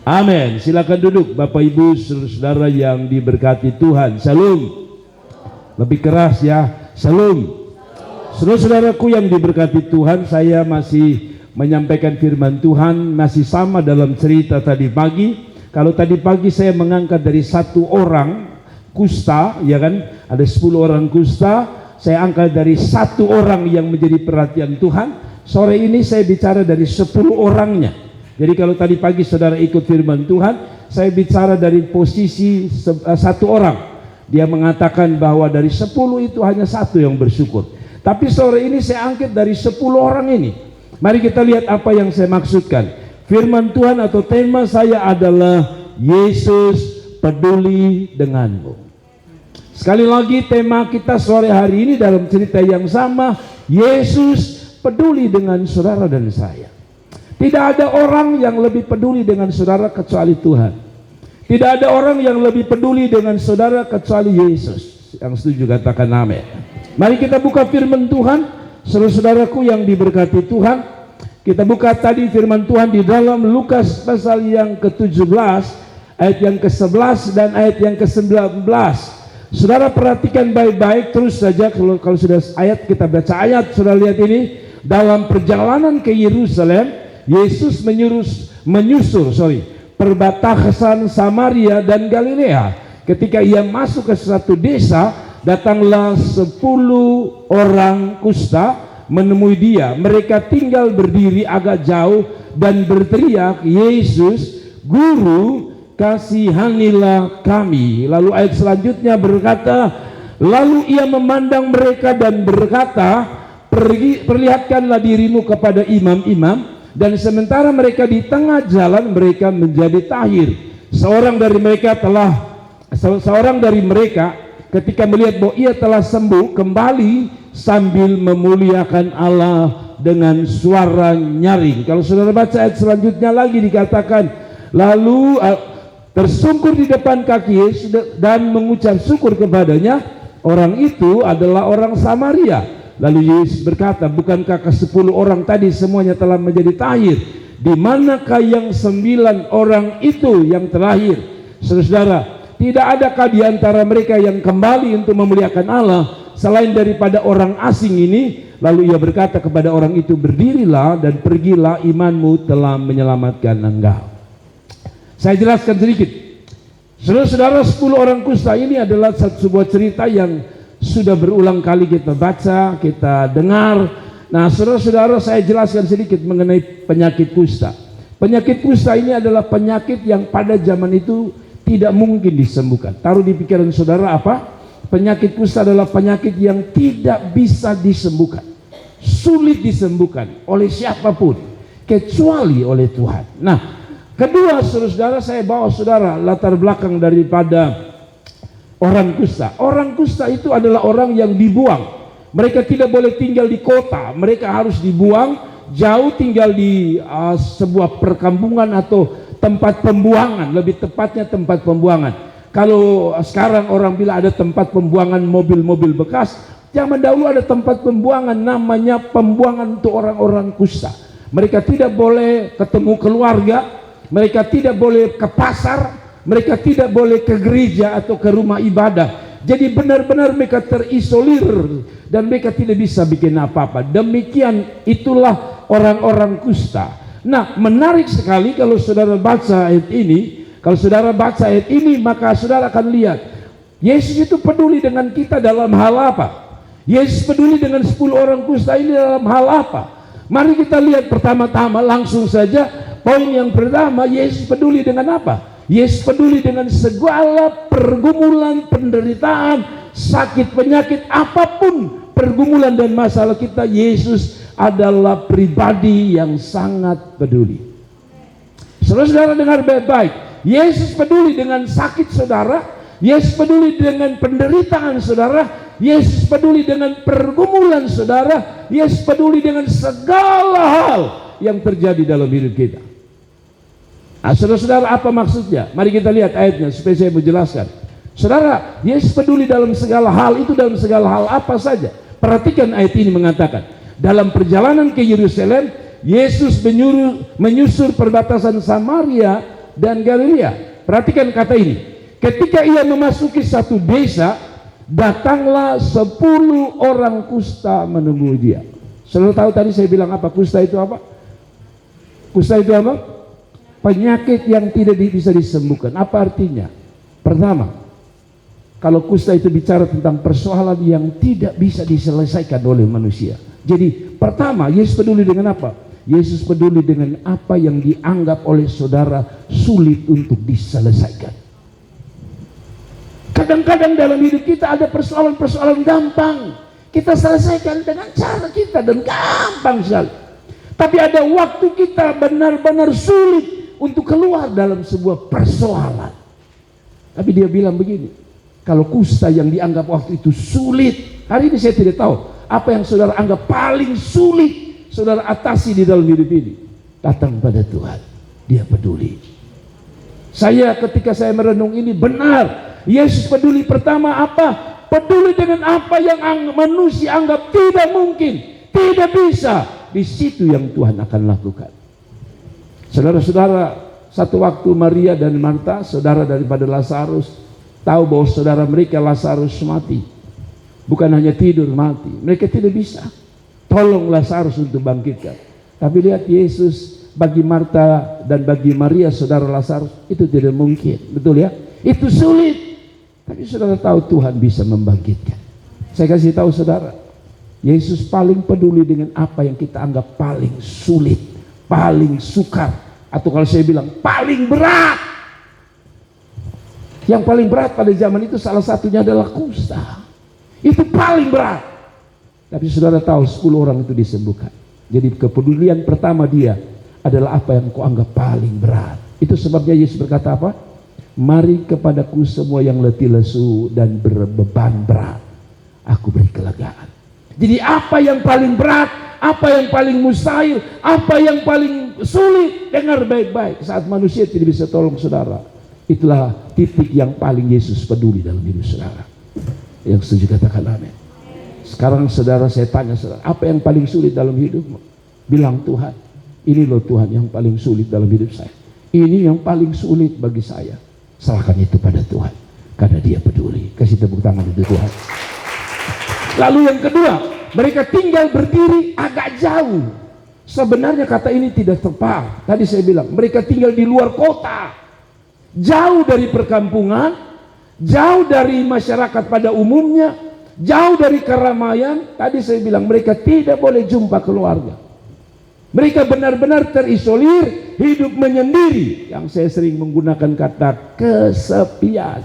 Amin. Silakan duduk Bapak Ibu saudara yang diberkati Tuhan. Shalom. Lebih keras ya. Shalom. Saudara-saudaraku yang diberkati Tuhan, saya masih menyampaikan firman Tuhan, masih sama dalam cerita tadi pagi. Kalau tadi pagi saya mengangkat dari satu orang kusta, ya kan? Ada 10 orang kusta. Saya angkat dari satu orang yang menjadi perhatian Tuhan. Sore ini saya bicara dari 10 orangnya. Jadi kalau tadi pagi saudara ikut firman Tuhan, saya bicara dari posisi satu orang. Dia mengatakan bahwa dari 10 itu hanya satu yang bersyukur. Tapi sore ini saya angkat dari 10 orang ini. Mari kita lihat apa yang saya maksudkan. Firman Tuhan atau tema saya adalah Yesus peduli denganmu. Sekali lagi tema kita sore hari ini dalam cerita yang sama, Yesus peduli dengan saudara dan saya. Tidak ada orang yang lebih peduli dengan saudara kecuali Tuhan. Tidak ada orang yang lebih peduli dengan saudara kecuali Yesus. Yang setuju katakan amin. Mari kita buka firman Tuhan, saudara-saudaraku yang diberkati Tuhan. Kita buka tadi firman Tuhan di dalam Lukas pasal yang ke-17, ayat yang ke-11 dan ayat yang ke-19. Saudara perhatikan baik-baik, terus saja kalau sudah ayat kita baca ayat. Saudara lihat ini, dalam perjalanan ke Yerusalem, Yesus menyusur perbatasan Samaria dan Galilea. Ketika ia masuk ke satu desa, datanglah 10 orang kusta menemui dia. Mereka tinggal berdiri agak jauh dan berteriak, "Yesus, Guru, kasihanilah kami." Lalu ayat selanjutnya berkata, lalu ia memandang mereka dan berkata, "Perlihatkanlah dirimu kepada imam-imam." Dan sementara mereka di tengah jalan, mereka menjadi tahir. Seorang dari mereka ketika melihat bahwa ia telah sembuh, kembali sambil memuliakan Allah dengan suara nyaring. Kalau saudara baca ayat selanjutnya lagi dikatakan, lalu tersungkur di depan kaki Yesus dan mengucap syukur kepadanya. Orang itu adalah orang Samaria. Lalu Yesus berkata, bukankah ke-10 orang tadi semuanya telah menjadi tahir? Di manakah yang 9 orang itu yang terakhir? Saudara, tidak adakah di antara mereka yang kembali untuk memuliakan Allah selain daripada orang asing ini? Lalu ia berkata kepada orang itu, berdirilah dan pergilah, imanmu telah menyelamatkan engkau. Saya jelaskan sedikit. Saudara-saudara, 10 orang kusta ini adalah sebuah cerita yang sudah berulang kali kita baca, kita dengar. Nah, saudara-saudara, saya jelaskan sedikit mengenai penyakit kusta. Penyakit kusta ini adalah penyakit yang pada zaman itu tidak mungkin disembuhkan. Taruh di pikiran saudara apa? Penyakit kusta adalah penyakit yang tidak bisa disembuhkan. Sulit disembuhkan oleh siapapun kecuali oleh Tuhan. Nah, kedua, saudara-saudara, saya bawa saudara latar belakang daripada orang kusta. Orang kusta itu adalah orang yang dibuang. Mereka tidak boleh tinggal di kota. Mereka harus dibuang jauh, tinggal di sebuah perkampungan atau tempat pembuangan. Lebih tepatnya tempat pembuangan. Kalau sekarang orang bilang ada tempat pembuangan mobil-mobil bekas, zaman dahulu ada tempat pembuangan namanya pembuangan untuk orang-orang kusta. Mereka tidak boleh ketemu keluarga. Mereka tidak boleh ke pasar. Mereka tidak boleh ke gereja atau ke rumah ibadah. Jadi benar-benar mereka terisolir dan mereka tidak bisa bikin apa-apa. Demikian itulah orang-orang kusta. Nah, menarik sekali kalau saudara baca ayat ini. Kalau saudara baca ayat ini, maka saudara akan lihat Yesus itu peduli dengan kita dalam hal apa? Yesus peduli dengan 10 orang kusta ini dalam hal apa? Mari kita lihat pertama-tama langsung saja. Poin yang pertama, Yesus peduli dengan apa? Yesus peduli dengan segala pergumulan, penderitaan, sakit, penyakit, apapun pergumulan dan masalah kita. Yesus adalah pribadi yang sangat peduli. Saudara-saudara dengar baik-baik. Yesus peduli dengan sakit saudara. Yesus peduli dengan penderitaan saudara. Yesus peduli dengan pergumulan saudara. Yesus peduli dengan segala hal yang terjadi dalam hidup kita. Nah, saudara-saudara, apa maksudnya? Mari kita lihat ayatnya supaya saya menjelaskan. Saudara, Yesus peduli dalam segala hal. Itu dalam segala hal apa saja? Perhatikan ayat ini mengatakan, dalam perjalanan ke Yerusalem, Yesus menyusur perbatasan Samaria dan Galilea. Perhatikan kata ini. Ketika ia memasuki satu desa, datanglah 10 orang kusta menemui dia. Saudara tahu tadi saya bilang apa? Kusta itu apa? Kusta itu apa? Penyakit yang tidak bisa disembuhkan. Apa artinya? Pertama, kalau kusta itu bicara tentang persoalan yang tidak bisa diselesaikan oleh manusia. Jadi pertama, Yesus peduli dengan apa? Yesus peduli dengan apa yang dianggap oleh saudara sulit untuk diselesaikan. Kadang-kadang dalam hidup kita ada persoalan-persoalan gampang, kita selesaikan dengan cara kita dan gampang sekali. Tapi ada waktu kita benar-benar sulit untuk keluar dalam sebuah persoalan. Tapi dia bilang begini, kalau kusta yang dianggap waktu itu sulit, hari ini saya tidak tahu apa yang saudara anggap paling sulit saudara atasi di dalam hidup ini. Datang pada Tuhan, dia peduli. Ketika saya merenung ini, benar, Yesus peduli. Pertama apa? Peduli dengan apa yang manusia anggap tidak mungkin, tidak bisa. Di situ yang Tuhan akan lakukan. Saudara-saudara, satu waktu Maria dan Marta, saudara daripada Lazarus, tahu bahwa saudara mereka Lazarus mati. Bukan hanya tidur, mati. Mereka tidak bisa tolong Lazarus untuk bangkitkan. Tapi lihat Yesus, bagi Marta dan bagi Maria saudara Lazarus itu tidak mungkin. Betul ya? Itu sulit. Tapi saudara tahu Tuhan bisa membangkitkan. Saya kasih tahu saudara, Yesus paling peduli dengan apa yang kita anggap paling sulit, paling sukar, atau kalau saya bilang paling berat. Yang paling berat pada zaman itu salah satunya adalah kusta. Itu paling berat. Tapi saudara tahu 10 orang itu disembuhkan. Jadi kepedulian pertama dia adalah apa yang kau anggap paling berat. Itu sebabnya Yesus berkata apa? Mari kepadaku semua yang letih lesu dan berbeban berat, aku beri kelegaan. Jadi apa yang paling berat, apa yang paling mustahil, apa yang paling sulit, dengar baik-baik. Saat manusia tidak bisa tolong saudara, itulah titik yang paling Yesus peduli dalam hidup saudara. Yang setuju katakan amin. Sekarang saudara, saya tanya saudara, apa yang paling sulit dalam hidupmu? Bilang Tuhan, ini loh Tuhan yang paling sulit dalam hidup saya. Ini yang paling sulit bagi saya. Serahkan itu pada Tuhan, karena dia peduli. Kasih tepuk tangan untuk Tuhan. Lalu yang kedua, mereka tinggal berdiri agak jauh. Sebenarnya kata ini tidak tepat. Tadi saya bilang, mereka tinggal di luar kota, jauh dari perkampungan, jauh dari masyarakat pada umumnya, jauh dari keramaian. Tadi saya bilang mereka tidak boleh jumpa keluarga. Mereka benar-benar terisolir, hidup menyendiri. Yang saya sering menggunakan kata kesepian.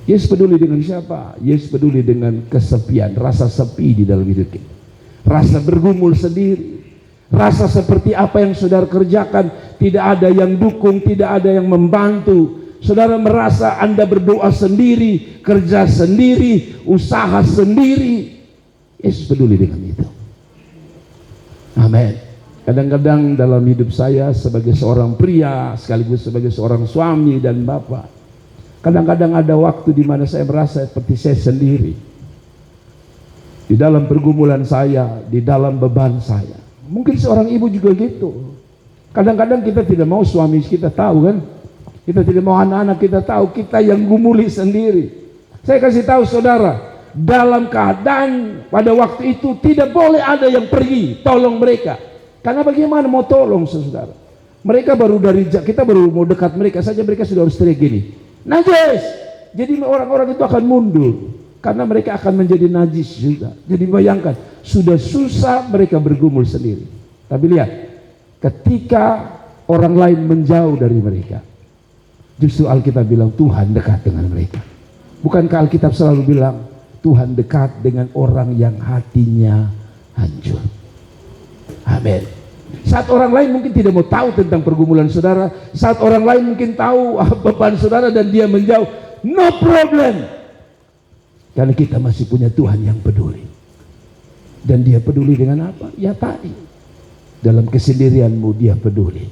Yesus peduli dengan siapa? Yesus peduli dengan kesepian, rasa sepi di dalam hidup kita. Rasa bergumul sendiri. Rasa seperti apa yang saudara kerjakan, tidak ada yang dukung, tidak ada yang membantu. Saudara merasa Anda berdoa sendiri, kerja sendiri, usaha sendiri. Yesus peduli dengan itu. Amin. Kadang-kadang dalam hidup saya sebagai seorang pria, sekaligus sebagai seorang suami dan bapak, kadang-kadang ada waktu di mana saya merasa seperti saya sendiri. Di dalam pergumulan saya, di dalam beban saya. Mungkin seorang ibu juga gitu. Kadang-kadang kita tidak mau suami kita tahu kan. Kita tidak mau anak-anak kita tahu, kita yang gumuli sendiri. Saya kasih tahu saudara, dalam keadaan pada waktu itu tidak boleh ada yang pergi tolong mereka. Karena bagaimana mau tolong saudara? Mereka kita baru mau dekat mereka saja, mereka sudah harus teriak gini, najis. Jadi orang-orang itu akan mundur, karena mereka akan menjadi najis juga. Jadi bayangkan, sudah susah mereka bergumul sendiri. Tapi lihat, ketika orang lain menjauh dari mereka, justru Alkitab bilang Tuhan dekat dengan mereka. Bukankah Alkitab selalu bilang Tuhan dekat dengan orang yang hatinya hancur. Amin. Saat orang lain mungkin tidak mau tahu tentang pergumulan saudara, saat orang lain mungkin tahu beban saudara dan dia menjauh, no problem. Karena kita masih punya Tuhan yang peduli. Dan dia peduli dengan apa? Ya tadi, dalam kesendirianmu dia peduli.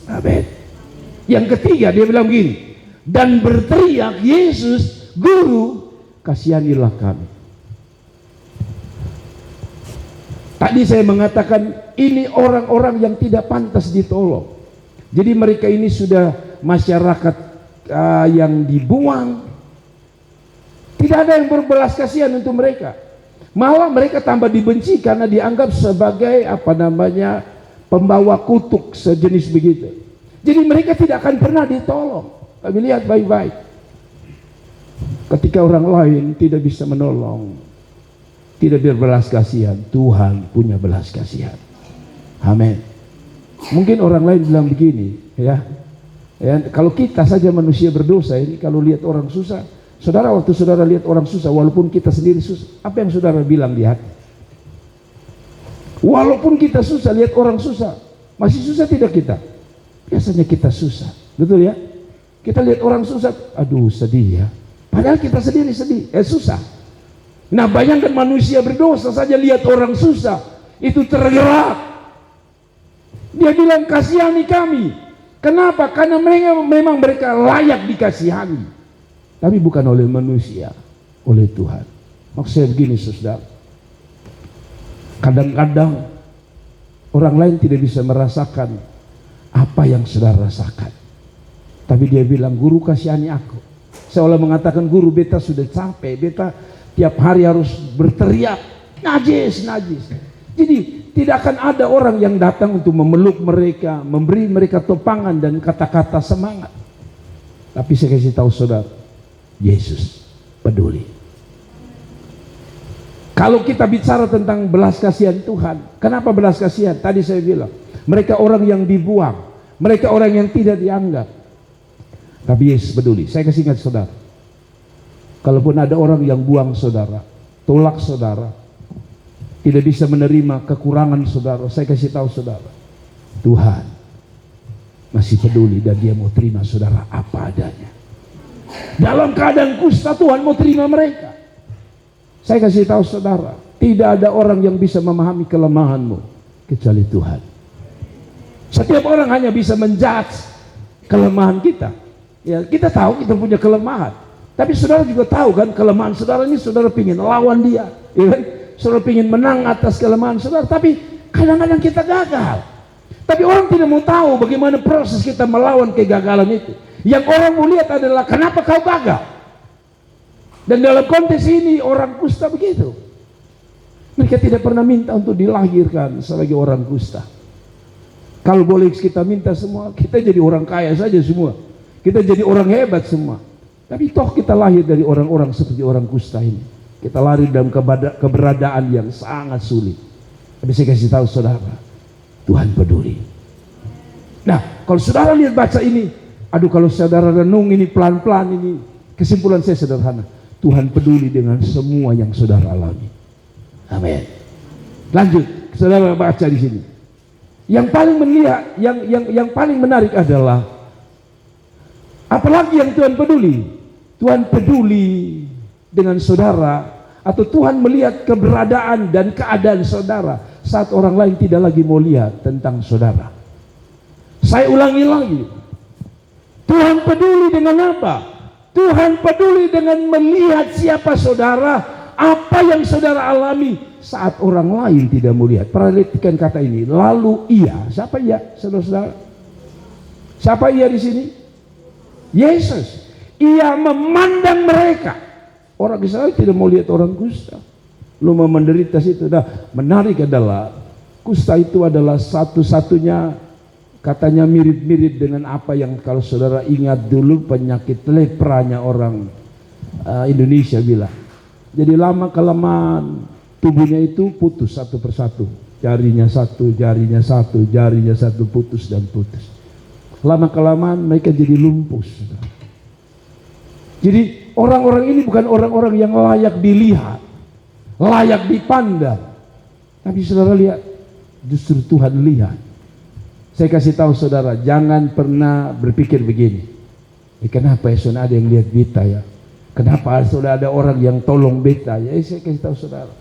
Amin. Yang ketiga dia bilang begini, dan berteriak Yesus, Guru, kasihanilah kami. Tadi saya mengatakan ini orang-orang yang tidak pantas ditolong. Jadi mereka ini sudah masyarakat yang dibuang. Tidak ada yang berbelas kasihan untuk mereka. Malah mereka tambah dibenci karena dianggap sebagai pembawa kutuk sejenis begitu. Jadi mereka tidak akan pernah ditolong. Kami lihat baik-baik. Ketika orang lain tidak bisa menolong, tidak berbelas kasihan, Tuhan punya belas kasihan. Amin. Mungkin orang lain bilang begini, ya, kalau kita saja manusia berdosa ini, kalau lihat orang susah, saudara, waktu saudara lihat orang susah, walaupun kita sendiri susah, apa yang saudara bilang di hati? Walaupun kita susah, lihat orang susah, masih susah tidak kita? Biasanya kita susah, betul ya? Kita lihat orang susah, aduh sedih ya. Padahal kita sendiri sedih, susah. Nah bayangkan manusia berdosa saja lihat orang susah, itu tergerak. Dia bilang kasihani kami. Kenapa? Karena memang mereka layak dikasihani. Tapi bukan oleh manusia, oleh Tuhan. Maksudnya begini saudara, kadang-kadang orang lain tidak bisa merasakan apa yang saudara rasakan. Tapi dia bilang, guru kasihani aku. Seolah mengatakan, guru beta sudah capek, beta tiap hari harus berteriak, najis, najis. Jadi tidak akan ada orang yang datang untuk memeluk mereka, memberi mereka topangan dan kata-kata semangat. Tapi saya kasih tahu saudara, Yesus peduli. Kalau kita bicara tentang belas kasihan Tuhan, kenapa belas kasihan? Tadi saya bilang, mereka orang yang dibuang, mereka orang yang tidak dianggap. Tapi Yesus peduli. Saya kasih ingat saudara, kalaupun ada orang yang buang saudara, tolak saudara, tidak bisa menerima kekurangan saudara, saya kasih tahu saudara, Tuhan masih peduli dan dia mau terima saudara apa adanya. Dalam keadaan kusta Tuhan mau terima mereka. Saya kasih tahu saudara, tidak ada orang yang bisa memahami kelemahanmu kecuali Tuhan. Setiap orang hanya bisa menjudge kelemahan kita. Ya, kita tahu kita punya kelemahan, tapi saudara juga tahu kan kelemahan saudara ini, saudara pingin lawan dia, ya kan? Saudara ingin menang atas kelemahan saudara, tapi kadang-kadang kita gagal. Tapi orang tidak mau tahu bagaimana proses kita melawan kegagalan itu. Yang orang mau lihat adalah kenapa kau gagal. Dan dalam konteks ini orang kusta begitu. Mereka tidak pernah minta untuk dilahirkan sebagai orang kusta. Kalau boleh kita minta semua, kita jadi orang kaya saja semua. Kita jadi orang hebat semua. Tapi toh kita lahir dari orang-orang seperti orang kusta ini. Kita lari dalam keberadaan yang sangat sulit. Tapi saya kasih tahu saudara, Tuhan peduli. Nah, kalau saudara lihat baca ini, aduh kalau saudara renung ini pelan-pelan ini, kesimpulan saya sederhana, Tuhan peduli dengan semua yang saudara alami. Amin. Lanjut, saudara baca di sini. Yang paling melihat, yang paling menarik adalah, apalagi yang Tuhan peduli? Tuhan peduli dengan saudara, atau Tuhan melihat keberadaan dan keadaan saudara saat orang lain tidak lagi mau lihat tentang saudara. Saya ulangi lagi, Tuhan peduli dengan apa? Tuhan peduli dengan melihat siapa saudara, apa yang saudara alami saat orang lain tidak mau lihat. Perhatikan kata ini, lalu ia. Siapa ia, saudara-saudara? Siapa ia di sini? Yesus. Ia memandang mereka. Orang Israel tidak mau lihat orang kusta. Lu mau menderita situ. Nah, menarik adalah kusta itu adalah satu-satunya, katanya mirip-mirip dengan apa yang kalau saudara ingat dulu penyakit lepranya orang Indonesia bilang. Jadi lama kelamaan tubuhnya itu putus satu persatu. Jarinya satu, jarinya satu, jarinya satu, putus dan putus. Lama kelamaan mereka jadi lumpuh. Jadi orang-orang ini bukan orang-orang yang layak dilihat, layak dipandang. Tapi saudara lihat, justru Tuhan lihat. Saya kasih tahu saudara, jangan pernah berpikir begini, kenapa ya saudara ada yang lihat beta ya, kenapa saudara ada orang yang tolong beta ya. Saya kasih tahu saudara,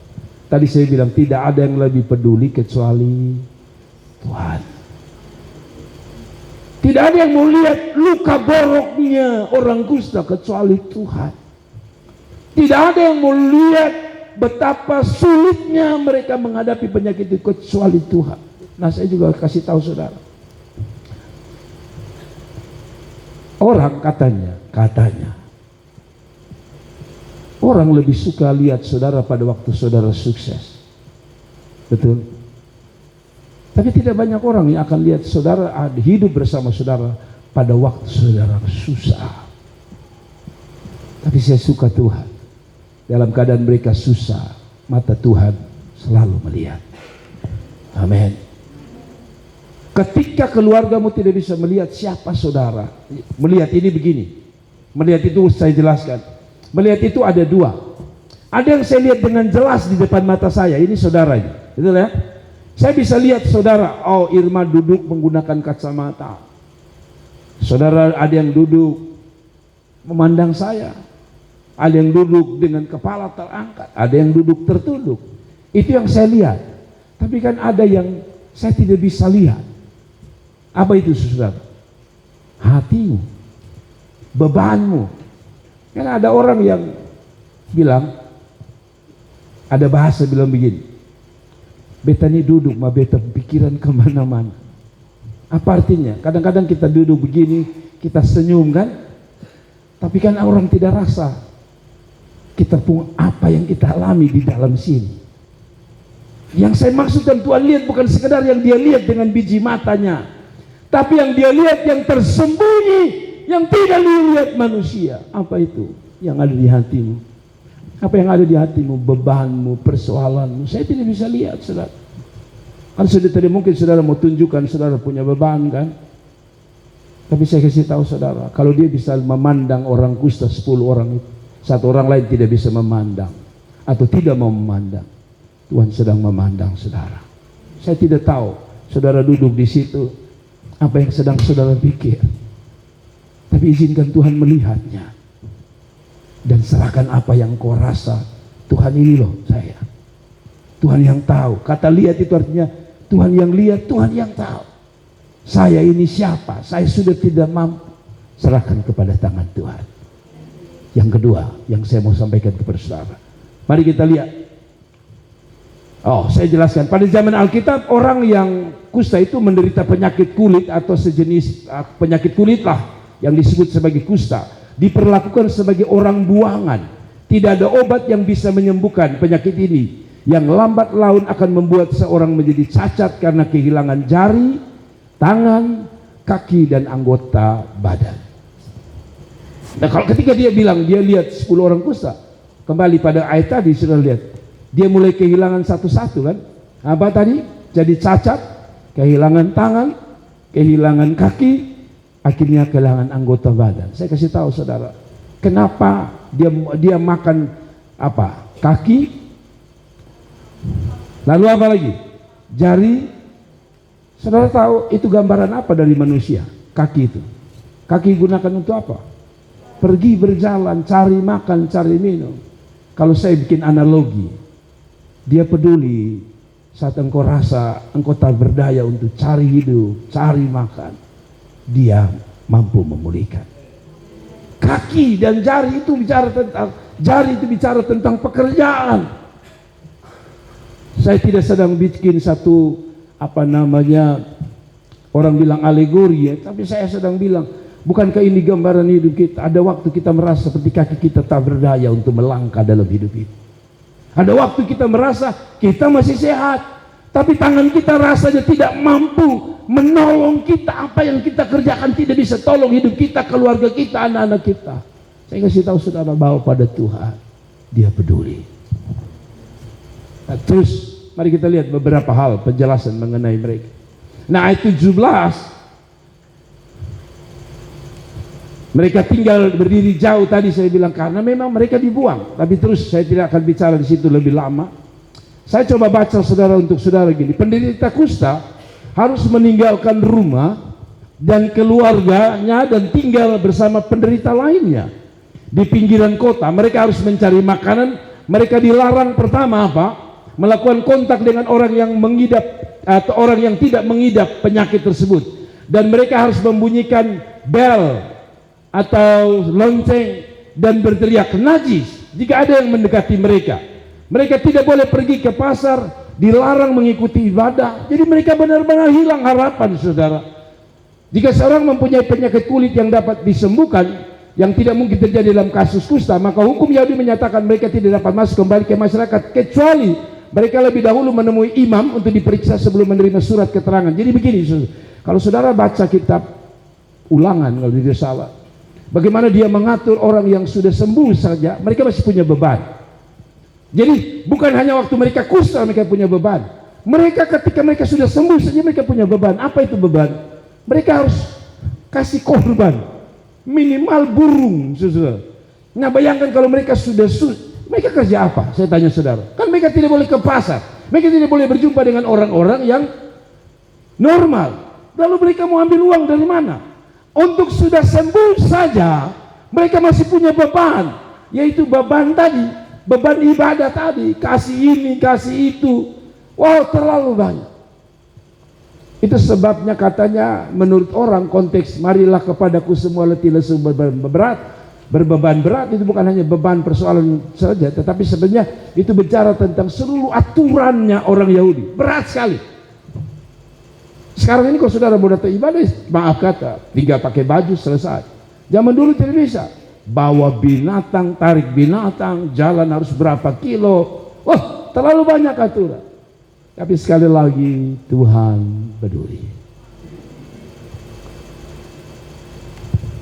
tadi saya bilang tidak ada yang lebih peduli kecuali Tuhan. Tidak ada yang mau lihat luka boroknya orang kusta kecuali Tuhan. Tidak ada yang mau lihat betapa sulitnya mereka menghadapi penyakit itu kecuali Tuhan. Nah, saya juga kasih tahu saudara, Orang katanya orang lebih suka lihat saudara pada waktu saudara sukses. Betul? Tapi tidak banyak orang yang akan lihat saudara hidup bersama saudara pada waktu saudara susah. Tapi saya suka Tuhan. Dalam keadaan mereka susah, mata Tuhan selalu melihat. Amin. Ketika keluargamu tidak bisa melihat siapa saudara, melihat ini begini, melihat itu saya jelaskan. Melihat itu ada dua. Ada yang saya lihat dengan jelas di depan mata saya, ini saudaranya, betul ya? Saya bisa lihat saudara, oh Irma duduk menggunakan kacamata. Saudara ada yang duduk memandang saya. Ada yang duduk dengan kepala terangkat, ada yang duduk tertunduk. Itu yang saya lihat. Tapi kan ada yang saya tidak bisa lihat. Apa itu saudara? Hatimu, bebanmu. Kan ada orang yang bilang, ada bahasa bilang begini, beta ini duduk, ma beta pikiran kemana-mana. Apa artinya? Kadang-kadang kita duduk begini, kita senyum kan? Tapi kan orang tidak rasa kita pun apa yang kita alami di dalam sini. Yang saya maksudkan Tuhan lihat bukan sekedar yang dia lihat dengan biji matanya, tapi yang dia lihat yang tersembunyi, yang tidak dilihat manusia. Apa itu? Yang ada di hatimu. Apa yang ada di hatimu? Bebanmu, persoalanmu. Saya tidak bisa lihat, saudara. Kan sudah tadi mungkin saudara mau tunjukkan saudara punya beban kan? Tapi saya kasih tahu saudara, kalau dia bisa memandang orang kusta 10 orang itu, satu orang lain tidak bisa memandang atau tidak mau memandang, Tuhan sedang memandang saudara. Saya tidak tahu saudara duduk di situ apa yang sedang saudara pikir, tapi izinkan Tuhan melihatnya dan serahkan apa yang kau rasa. Tuhan ini loh saya, Tuhan yang tahu. Kata lihat itu artinya Tuhan yang lihat, Tuhan yang tahu. Saya ini siapa? Saya sudah tidak mampu. Serahkan kepada tangan Tuhan. Yang kedua yang saya mau sampaikan kepada saudara, mari kita lihat. Oh, saya jelaskan. Pada zaman Alkitab, orang yang kusta itu menderita penyakit kulit atau sejenis penyakit kulit lah yang disebut sebagai kusta. Diperlakukan sebagai orang buangan. Tidak ada obat yang bisa menyembuhkan penyakit ini, yang lambat laun akan membuat seorang menjadi cacat karena kehilangan jari, tangan, kaki, dan anggota badan. Nah, kalau ketika dia bilang dia lihat 10 orang kusta, kembali pada ayat tadi sudah lihat, dia mulai kehilangan satu-satu kan? Apa tadi? Jadi cacat, kehilangan tangan, kehilangan kaki, akhirnya kehilangan anggota badan. Saya kasih tahu saudara, kenapa dia makan apa? Kaki, lalu apa lagi? Jari. Saudara tahu itu gambaran apa dari manusia? Kaki itu. Kaki gunakan untuk apa? Pergi berjalan, cari makan, cari minum. Kalau saya bikin analogi, dia peduli saat engkau rasa engkau tak berdaya untuk cari hidup, cari makan, dia mampu memulihkan. Kaki dan jari itu bicara tentang pekerjaan. Saya tidak sedang bikin satu orang bilang alegori ya, tapi saya sedang bilang, bukankah ini gambaran hidup kita? Ada waktu kita merasa seperti kaki kita tak berdaya untuk melangkah dalam hidup ini. Ada waktu kita merasa kita masih sehat, tapi tangan kita rasanya tidak mampu menolong kita. Apa yang kita kerjakan tidak bisa tolong hidup kita, keluarga kita, anak-anak kita. Saya kasih tahu saudara bahwa pada Tuhan dia peduli. Nah, terus mari kita lihat beberapa hal penjelasan mengenai mereka. Nah, ayat 17, mereka tinggal berdiri jauh tadi saya bilang karena memang mereka dibuang. Tapi terus saya tidak akan bicara di situ lebih lama. Saya coba baca saudara untuk saudara gini. Penderita kusta harus meninggalkan rumah dan keluarganya dan tinggal bersama penderita lainnya di pinggiran kota. Mereka harus mencari makanan. Mereka dilarang pertama apa? Melakukan kontak dengan orang yang mengidap atau orang yang tidak mengidap penyakit tersebut. Dan mereka harus membunyikan bel atau lonceng dan berteriak najis jika ada yang mendekati mereka. Mereka tidak boleh pergi ke pasar, dilarang mengikuti ibadah. Jadi mereka benar-benar hilang harapan saudara. Jika seorang mempunyai penyakit kulit yang dapat disembuhkan, yang tidak mungkin terjadi dalam kasus kusta, maka hukum Yahudi menyatakan mereka tidak dapat masuk kembali ke masyarakat kecuali mereka lebih dahulu menemui imam untuk diperiksa sebelum menerima surat keterangan. Jadi begini, kalau saudara baca kitab Ulangan kalau tidak salah, bagaimana dia mengatur orang yang sudah sembuh saja, mereka masih punya beban. Jadi bukan hanya waktu mereka kusta mereka punya beban. Mereka ketika mereka sudah sembuh saja mereka punya beban. Apa itu beban? Mereka harus kasih korban, minimal burung, saudara. Nah bayangkan kalau mereka sudah mereka kerja apa? Saya tanya saudara. Kan mereka tidak boleh ke pasar, mereka tidak boleh berjumpa dengan orang-orang yang normal. Lalu mereka mau ambil uang dari mana? Untuk sudah sembuh saja mereka masih punya beban, yaitu beban tadi, beban ibadah tadi, kasih ini, kasih itu. Wow, terlalu banyak. Itu sebabnya katanya menurut orang konteks marilah kepadaku semua letih lesu berbeban berat itu bukan hanya beban persoalan saja, tetapi sebenarnya itu bicara tentang seluruh aturannya orang Yahudi. Berat sekali. Sekarang ini kalau saudara mau datang ibadah, maaf kata, tinggal pakai baju selesai. Zaman dulu tidak bisa. Bawa binatang, tarik binatang, jalan harus berapa kilo. Wah, terlalu banyak aturan. Tapi sekali lagi Tuhan peduli.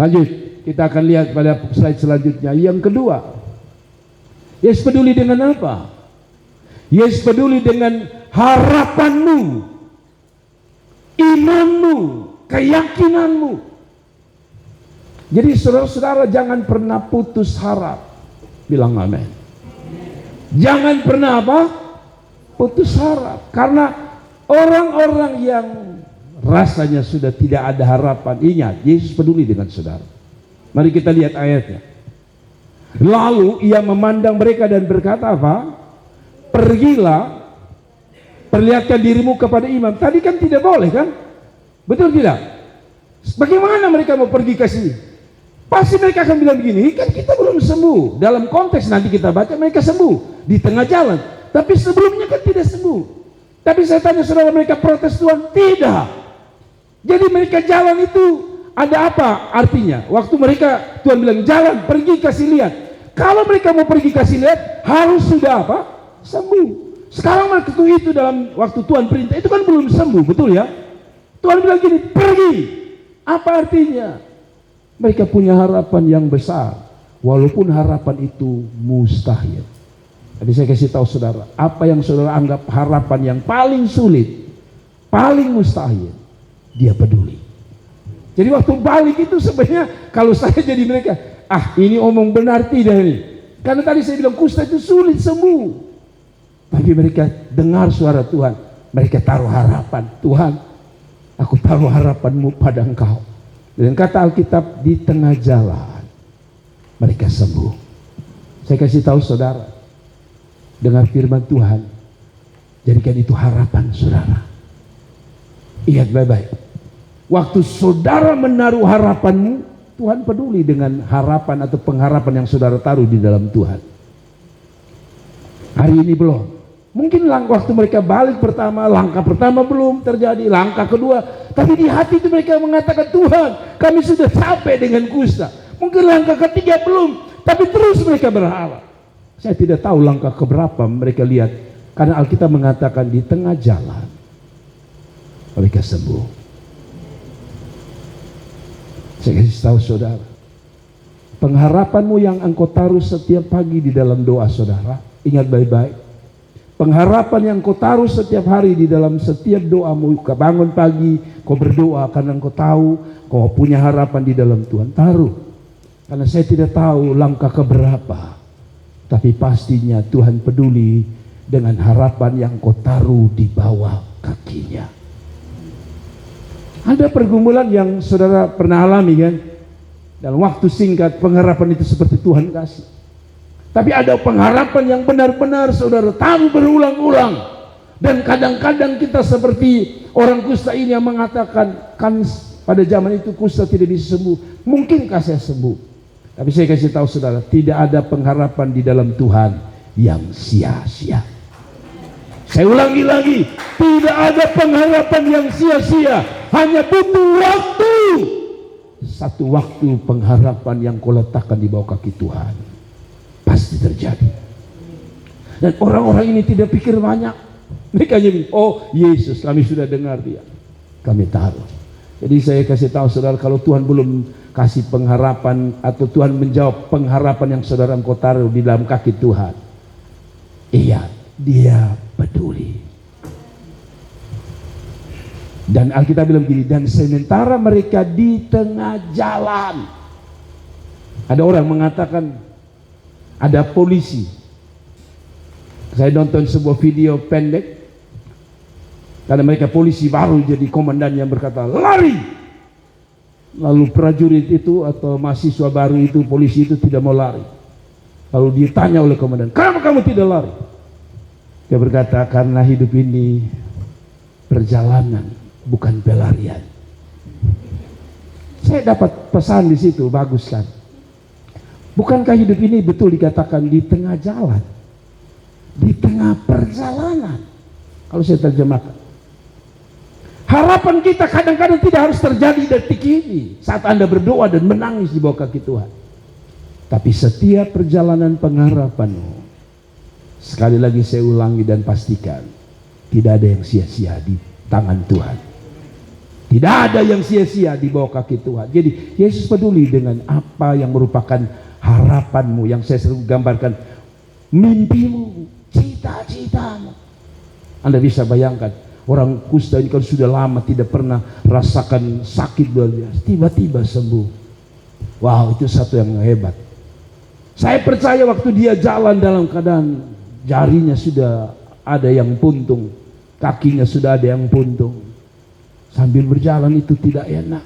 Lanjut, kita akan lihat pada slide selanjutnya. Yang kedua, Yesus peduli dengan apa? Yesus peduli dengan harapanmu, imanmu, keyakinanmu. Jadi saudara-saudara jangan pernah putus harap. Bilang amin. Jangan pernah apa? Putus harap. Karena orang-orang yang rasanya sudah tidak ada harapan, ingat, Yesus peduli dengan saudara. Mari kita lihat ayatnya. Lalu ia memandang mereka dan berkata apa? Pergilah, perlihatkan dirimu kepada imam. Tadi kan tidak boleh kan? Betul tidak? Bagaimana mereka mau pergi ke sini? Pasti mereka akan bilang begini, kan kita belum sembuh. Dalam konteks nanti kita baca mereka sembuh di tengah jalan. Tapi sebelumnya kan tidak sembuh. Tapi saya tanya saudara, mereka protes Tuhan? Tidak. Jadi mereka jalan itu ada apa artinya? Waktu mereka Tuhan bilang jalan, pergi kasih lihat. Kalau mereka mau pergi kasih lihat, harus sudah apa? Sembuh. Sekarang waktu itu dalam waktu Tuhan perintah itu kan belum sembuh, betul ya? Tuhan bilang gini, pergi. Apa artinya? Mereka punya harapan yang besar, walaupun harapan itu mustahil. Tadi saya kasih tahu saudara, apa yang saudara anggap harapan yang paling sulit, paling mustahil, dia peduli. Jadi waktu balik itu sebenarnya kalau saya jadi mereka, ini omong benar tidak ini? Karena tadi saya bilang kusta itu sulit sembuh. Tapi mereka dengar suara Tuhan, mereka taruh harapan. Tuhan, aku taruh harapanmu pada Engkau. Dan kata Alkitab, di tengah jalan mereka sembuh. Saya kasih tahu saudara, dengar firman Tuhan, jadikan itu harapan saudara. Ingat baik-baik, waktu saudara menaruh harapanmu, Tuhan peduli dengan harapan atau pengharapan yang saudara taruh di dalam Tuhan. Hari ini belum. Mungkin waktu mereka balik pertama, langkah pertama belum terjadi, langkah kedua, tapi di hati itu mereka mengatakan, Tuhan, kami sudah capek dengan kusta. Mungkin langkah ketiga belum, tapi terus mereka berharap. Saya tidak tahu langkah keberapa mereka lihat, karena Alkitab mengatakan di tengah jalan mereka sembuh. Saya kasih tahu saudara, pengharapanmu yang engkau taruh setiap pagi di dalam doa saudara, ingat baik-baik. Pengharapan yang kau taruh setiap hari di dalam setiap doamu, kau bangun pagi, kau berdoa karena kau tahu kau punya harapan di dalam Tuhan. Taruh, karena saya tidak tahu langkah keberapa, tapi pastinya Tuhan peduli dengan harapan yang kau taruh di bawah kakinya. Ada pergumulan yang saudara pernah alami kan? Dalam waktu singkat pengharapan itu seperti Tuhan kasih. Tapi ada pengharapan yang benar-benar saudara taruh berulang-ulang. Dan kadang-kadang kita seperti orang kusta ini yang mengatakan, kan pada zaman itu kusta tidak bisa sembuh. Mungkinkah saya sembuh? Tapi saya kasih tahu saudara, tidak ada pengharapan di dalam Tuhan yang sia-sia. Saya ulangi lagi, tidak ada pengharapan yang sia-sia. hanya butuh waktu. Satu waktu pengharapan yang kau letakkan di bawah kaki Tuhan pasti terjadi. Dan orang-orang ini tidak pikir banyak. Mereka hanya bilang, oh Yesus, kami sudah dengar dia, kami taruh. Jadi saya kasih tahu saudara, kalau Tuhan belum kasih pengharapan atau Tuhan menjawab pengharapan yang saudara engkau taruh di dalam kaki Tuhan, iya, dia peduli. Dan Alkitab bilang begini, dan sementara mereka di tengah jalan, ada orang mengatakan ada polisi. Saya nonton sebuah video pendek, karena mereka polisi baru jadi komandan yang berkata lari. Lalu prajurit itu atau mahasiswa baru itu, polisi itu tidak mau lari. Lalu ditanya oleh komandan, kenapa kamu tidak lari? Dia berkata, karena hidup ini perjalanan, bukan pelarian. Saya dapat pesan di situ, bagus kan? Bukankah hidup ini betul dikatakan di tengah jalan, di tengah perjalanan? Kalau saya terjemahkan, harapan kita kadang-kadang tidak harus terjadi detik ini saat Anda berdoa dan menangis di bawah kaki Tuhan. Tapi setiap perjalanan pengharapanmu, sekali lagi saya ulangi dan pastikan, tidak ada yang sia-sia di tangan Tuhan. Tidak ada yang sia-sia di bawah kaki Tuhan. Jadi Yesus peduli dengan apa yang merupakan harapanmu, yang saya selalu gambarkan, mimpimu, cita-citamu. Anda bisa bayangkan, orang kusta ini kalau sudah lama tidak pernah rasakan sakit luar biasa, tiba-tiba sembuh. Wow, itu satu yang hebat. Saya percaya waktu dia jalan dalam keadaan jarinya sudah ada yang puntung, kakinya sudah ada yang puntung, sambil berjalan itu tidak enak.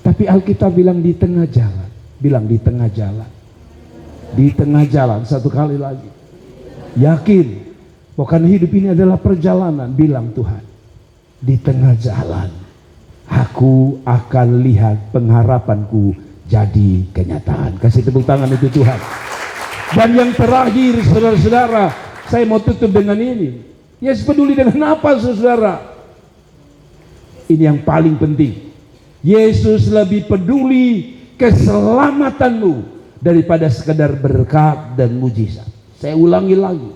Tapi Alkitab bilang di tengah jalan, bilang di tengah jalan, di tengah jalan, satu kali lagi. Yakin bahwa hidup ini adalah perjalanan, bilang Tuhan, di tengah jalan aku akan lihat pengharapanku jadi kenyataan. Kasih tepuk tangan itu Tuhan. Dan yang terakhir saudara-saudara, saya mau tutup dengan ini. Yesus peduli dengan apa saudara? Ini yang paling penting. Yesus lebih peduli keselamatanmu daripada sekedar berkat dan mujizat. Saya ulangi lagi.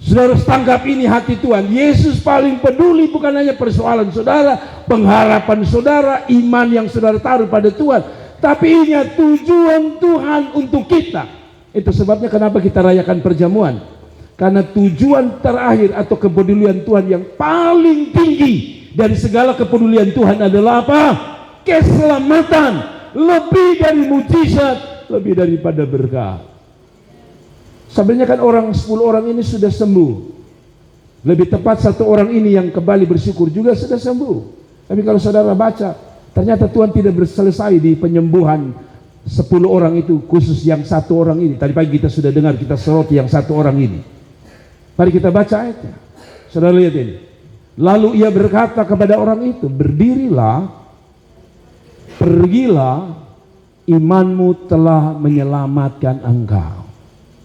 Saudara tangkap ini hati Tuhan. Yesus paling peduli bukan hanya persoalan saudara, pengharapan saudara, iman yang saudara taruh pada Tuhan, tapi ini tujuan Tuhan untuk kita. Itu sebabnya kenapa kita rayakan perjamuan. Karena tujuan terakhir atau kepedulian Tuhan yang paling tinggi dari segala kepedulian Tuhan adalah apa? Keselamatan. Lebih dari mujizat, lebih daripada berkat. Sebenarnya kan 10 orang ini sudah sembuh. Lebih tepat 1 orang ini yang kembali bersyukur juga sudah sembuh. Tapi kalau saudara baca, ternyata Tuhan tidak selesai di penyembuhan 10 orang itu, khusus yang 1 orang ini. Tadi pagi kita sudah dengar, kita soroti yang 1 orang ini. Mari kita baca ayatnya. Saudara lihat ini. Lalu ia berkata kepada orang itu, berdirilah, pergilah, imanmu telah menyelamatkan engkau.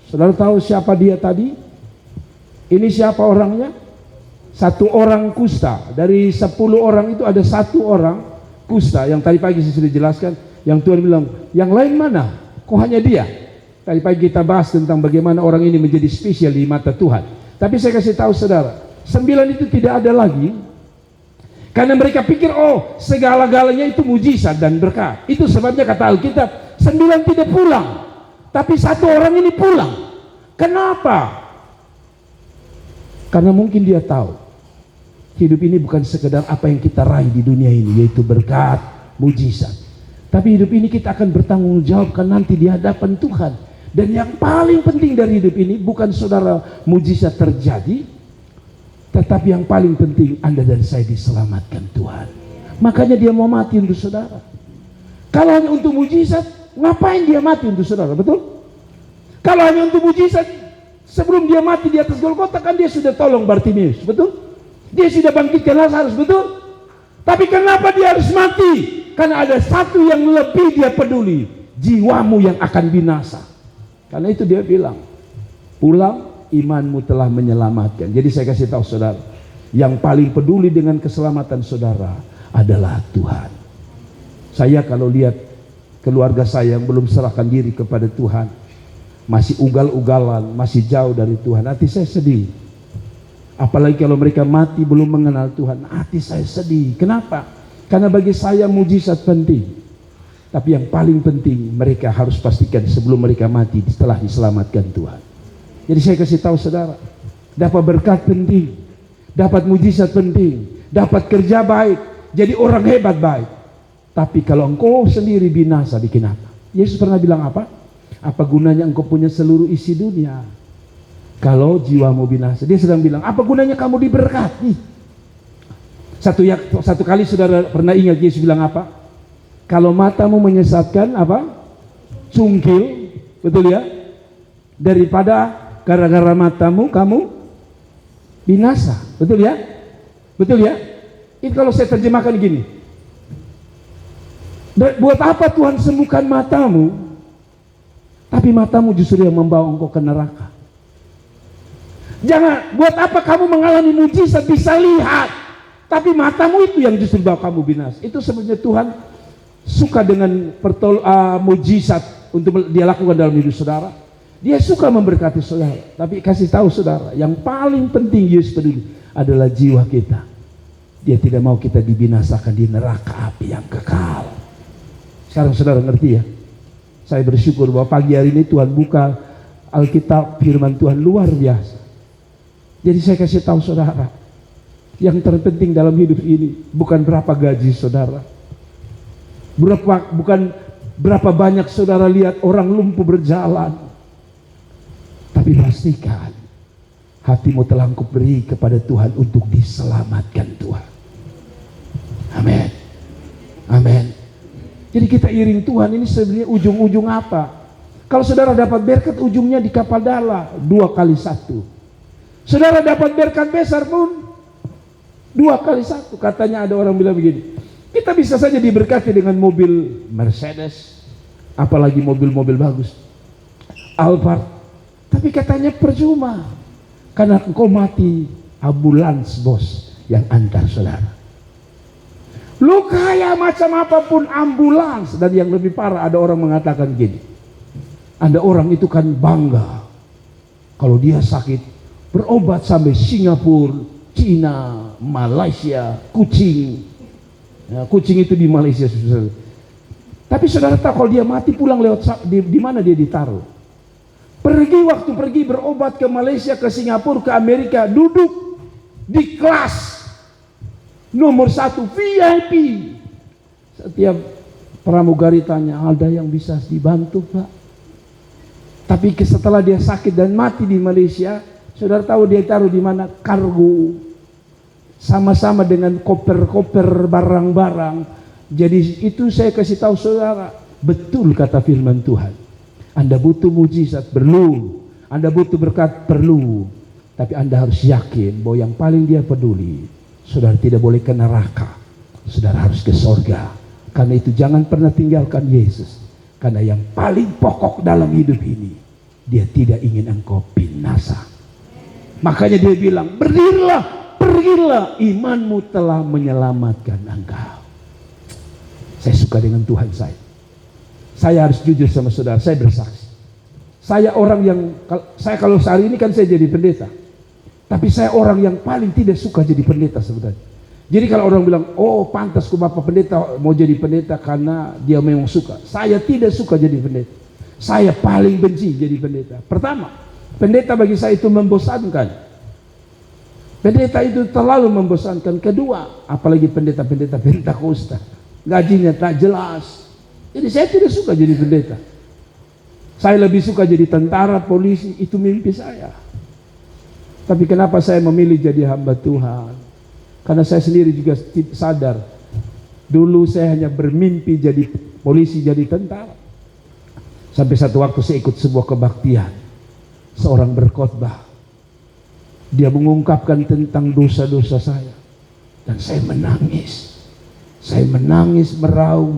Saudara tahu siapa dia tadi? Ini siapa orangnya? 1 orang kusta. Dari 10 orang itu ada 1 orang kusta yang tadi pagi saya sudah jelaskan. Yang Tuhan bilang, yang lain mana? Kok hanya dia? Tadi pagi kita bahas tentang bagaimana orang ini menjadi spesial di mata Tuhan. Tapi saya kasih tahu saudara, 9 itu tidak ada lagi. Karena mereka pikir, oh segala-galanya itu mujizat dan berkat. Itu sebabnya kata Alkitab, 9 tidak pulang. Tapi 1 orang ini pulang. Kenapa? Karena mungkin dia tahu hidup ini bukan sekedar apa yang kita raih di dunia ini, yaitu berkat, mujizat. Tapi hidup ini kita akan bertanggung jawabkan nanti di hadapan Tuhan. Dan yang paling penting dari hidup ini bukan saudara mujizat terjadi, tetapi yang paling penting Anda dan saya diselamatkan Tuhan. Makanya dia mau mati untuk saudara. Kalau hanya untuk mujizat, ngapain dia mati untuk saudara, betul? Kalau hanya untuk mujizat, sebelum dia mati di atas Golgota kan dia sudah tolong Bartimeus, betul? Dia sudah bangkitkan Lazarus, betul? Tapi kenapa dia harus mati? Karena ada 1 yang lebih dia peduli, jiwamu yang akan binasa. Karena itu dia bilang, pulang, imanmu telah menyelamatkan. Jadi saya kasih tahu saudara, Yang paling peduli dengan keselamatan saudara adalah Tuhan. Saya kalau lihat keluarga saya yang belum serahkan diri kepada Tuhan, masih ugal-ugalan, masih jauh dari Tuhan, hati saya sedih. Apalagi kalau mereka mati belum mengenal Tuhan, hati saya sedih. Kenapa? Karena bagi saya mujizat penting. Tapi yang paling penting mereka harus pastikan sebelum mereka mati setelah diselamatkan Tuhan. Jadi saya kasih tahu saudara, dapat berkat penting, dapat mujizat penting, dapat kerja baik, jadi orang hebat baik. Tapi kalau engkau sendiri binasa, bikin apa? Yesus pernah bilang apa? Apa gunanya engkau punya seluruh isi dunia kalau jiwamu binasa? Dia sedang bilang, apa gunanya kamu diberkati? Satu kali saudara pernah ingat Yesus bilang apa? Kalau matamu menyesatkan apa? Cungkil, betul ya? Daripada gara-gara matamu kamu binasa, betul ya? Betul ya? Ini kalau saya terjemahkan gini, buat apa Tuhan sembuhkan matamu, tapi matamu justru yang membawa engkau ke neraka? Jangan, buat apa kamu mengalami mujizat bisa lihat, tapi matamu itu yang justru bawa kamu binasa? Itu sebenarnya Tuhan suka dengan mujizat untuk dia lakukan dalam hidup saudara. Dia suka memberkati saudara, tapi kasih tahu saudara, yang paling penting Yesus peduli adalah jiwa kita. Dia tidak mau kita dibinasakan di neraka api yang kekal. Sekarang saudara ngerti ya? Saya bersyukur bahwa pagi hari ini Tuhan buka Alkitab, firman Tuhan luar biasa. Jadi saya kasih tahu saudara, yang terpenting dalam hidup ini bukan berapa gaji saudara, bukan berapa banyak saudara lihat orang lumpuh berjalan, tapi pastikan hatimu telah engkau beri kepada Tuhan untuk diselamatkan Tuhan. Amin. Amin. Jadi kita iring Tuhan ini sebenarnya ujung-ujung apa? Kalau saudara dapat berkat, ujungnya di kapal Dala 2x1. Saudara dapat berkat besar pun 2x1. Katanya ada orang bilang begini, kita bisa saja diberkati dengan mobil Mercedes, apalagi mobil-mobil bagus, Alphard, tapi katanya percuma, karena engkau mati ambulans bos yang antar saudara. Lu kaya macam apapun ambulans. Dan yang lebih parah, ada orang mengatakan gini, ada orang itu kan bangga kalau dia sakit berobat sampai Singapura, Cina, Malaysia, Kucing. Ya, Kucing itu di Malaysia. Tapi saudara tahu kalau dia mati pulang lewat di mana dia ditaruh? Waktu pergi berobat ke Malaysia, ke Singapura, ke Amerika, duduk di kelas nomor 1 VIP. Setiap pramugari tanya, ada yang bisa dibantu Pak? Tapi setelah dia sakit dan mati di Malaysia, saudara tahu dia taruh di mana? Kargo. Sama-sama dengan koper-koper barang-barang. Jadi itu saya kasih tahu saudara, betul kata firman Tuhan. Anda butuh mujizat, perlu. Anda butuh berkat, perlu. Tapi Anda harus yakin bahwa yang paling dia peduli, saudara tidak boleh ke neraka, saudara harus ke sorga. Karena itu jangan pernah tinggalkan Yesus. Karena yang paling pokok dalam hidup ini, dia tidak ingin engkau binasa. Makanya dia bilang, berdirilah, pergilah, imanmu telah menyelamatkan engkau. Saya suka dengan Tuhan saya. Saya harus jujur sama saudara, saya bersaksi. Saya orang yang, kalau sehari ini kan saya jadi pendeta, tapi saya orang yang paling tidak suka jadi pendeta sebenarnya. Jadi kalau orang bilang, oh pantas ku bapak pendeta mau jadi pendeta karena dia memang suka. Saya tidak suka jadi pendeta. Saya paling benci jadi pendeta. Pertama, pendeta bagi saya itu membosankan. Pendeta itu terlalu membosankan. Kedua, apalagi pendeta-pendeta Pentakosta, gajinya tak jelas. Jadi saya tidak suka jadi pendeta. Saya lebih suka jadi tentara, polisi, itu mimpi saya. Tapi kenapa saya memilih jadi hamba Tuhan? Karena saya sendiri juga sadar, dulu saya hanya bermimpi jadi polisi, jadi tentara. Sampai satu waktu saya ikut sebuah kebaktian, seorang berkhotbah, dia mengungkapkan tentang dosa-dosa saya, dan saya menangis. Saya menangis meraung,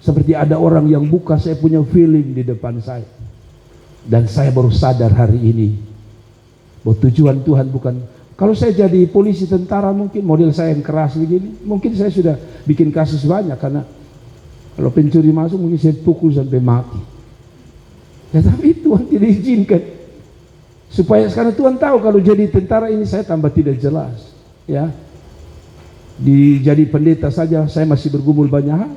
seperti ada orang yang buka saya punya feeling di depan saya. Dan saya baru sadar hari ini bahwa tujuan Tuhan bukan Kalau saya jadi polisi tentara mungkin model saya yang keras begini, mungkin saya sudah bikin kasus banyak, karena kalau pencuri masuk mungkin saya pukul sampai mati. Ya, tapi Tuhan tidak izinkan. Supaya sekarang Tuhan tahu kalau jadi tentara ini saya tambah tidak jelas. Ya, jadi pendeta saja saya masih bergumul banyak hal.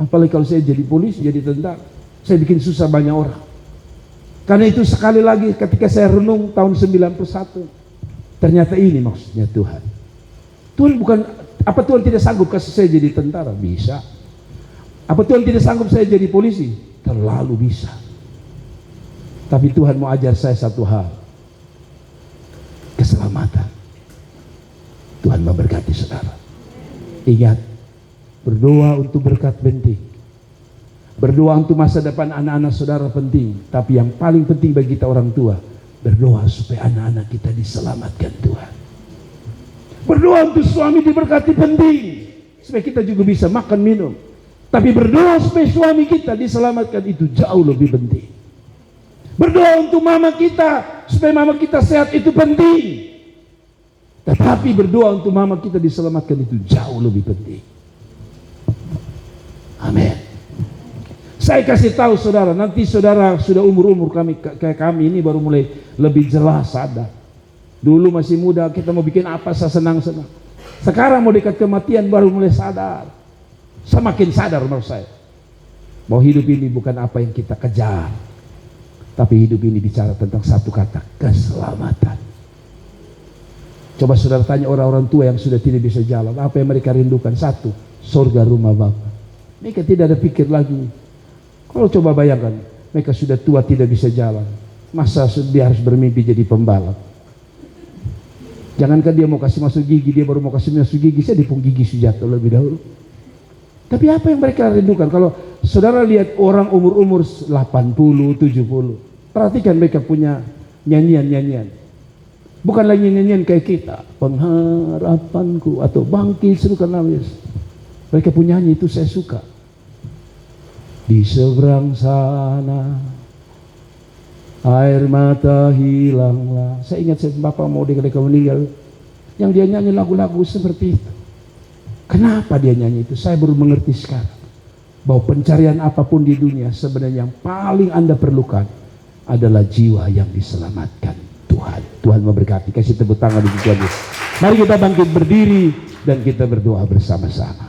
Apalagi kalau saya jadi polisi, jadi tentara, saya bikin susah banyak orang. Karena itu sekali lagi ketika saya renung tahun 91, ternyata ini maksudnya Tuhan. Tuhan bukan, apa Tuhan tidak sanggup kasih saya jadi tentara? Bisa. Apa Tuhan tidak sanggup saya jadi polisi? Terlalu bisa. Tapi Tuhan mau ajar saya satu hal, keselamatan. Tuhan memberkati saudara. Ingat, berdoa untuk berkat penting. Berdoa untuk masa depan anak-anak saudara penting. Tapi yang paling penting bagi kita orang tua, berdoa supaya anak-anak kita diselamatkan Tuhan. Berdoa untuk suami diberkati penting, supaya kita juga bisa makan minum. Tapi berdoa supaya suami kita diselamatkan itu jauh lebih penting. Berdoa untuk mama kita supaya mama kita sehat itu penting. Tetapi berdoa untuk mama kita diselamatkan itu jauh lebih penting. Amin. Saya kasih tahu saudara, nanti saudara sudah umur-umur kayak kami ini baru mulai lebih jelas sadar. Dulu masih muda kita mau bikin apa saya senang-senang. Sekarang mau dekat kematian baru mulai sadar. Semakin sadar menurut saya bahwa hidup ini bukan apa yang kita kejar, tapi hidup ini bicara tentang satu kata, keselamatan. Coba saudara tanya orang-orang tua yang sudah tidak bisa jalan, apa yang mereka rindukan? Satu, surga rumah Bapa. Mereka tidak ada pikir lagi. Kalau coba bayangkan, mereka sudah tua tidak bisa jalan, masa dia harus bermimpi jadi pembalap? Jangankan dia mau kasih masuk gigi, dia baru mau kasih masuk gigi, saya dipung gigi Sujato lebih dahulu. Tapi apa yang mereka rindukan? Kalau saudara lihat orang umur-umur 80, 70, perhatikan mereka punya nyanyian-nyanyian. Bukan lagi nyanyian kayak kita, pengharapanku atau bangkit serukan nama Yesus. Mereka punya nyanyi itu saya suka. Di seberang sana air mata hilanglah. Saya ingat saya bapak mau ketika meninggal, yang dia nyanyi lagu-lagu seperti itu. Kenapa dia nyanyi itu? Saya baru mengerti sekarang bahwa pencarian apapun di dunia sebenarnya yang paling Anda perlukan adalah jiwa yang diselamatkan Tuhan. Tuhan memberkati. Kasih tepuk tangan untuk Tuhan. Mari kita bangkit berdiri dan kita berdoa bersama-sama.